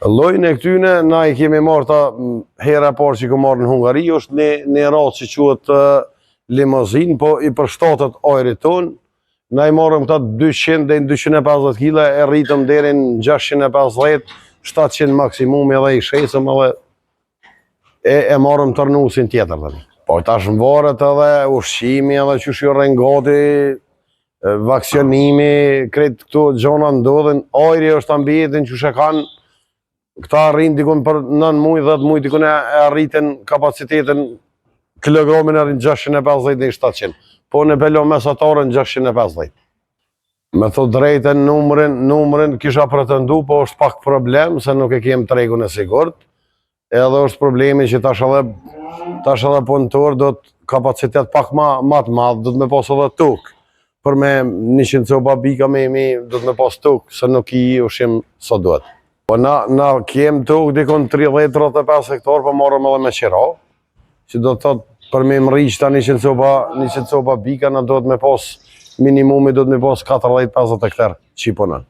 Llojin e këtyne, na i kemi marrë ta hera parë që i kom marrë në Hungari, është një racë që quhet limozin, po i përshtatet ajrit ton. Na i marrëm këta 200 deri në 250 kg, e rritëm deri në 650, 700 maksimum, edhe i shesëm edhe e marrëm tërnusin tjetër tani. Po tash varet edhe ushqimi, edhe qysh ju rren gati, vaksinimi, krejt këto gjona ndodhin, ajri është ambientin qysh e kanë. Këta arrin dikun për 9 muaj, 10 muaj, dikun e arritin kapacitetin, kilogramin e arrin 650 dhe 700, po në belo mesatare në 650. Me thot drejten, numrin kisha pretendu, po është pak problem, se nuk e kem tregun e sigurt, edhe është problemi që tash edhe punëtor do të kapacitet pak ma të madh, do të me pas edhe tokë, për me 100 copa bika do të me pas tokë, se nuk i ushim sa duhet. Po na kem tokë dikon 30-35 hektar, po marrëm edhe me qira, që do të thotë për me mriq ta 100 copa bika, na do të me pas minimumi, do të me pas 40-50 hektar qipona.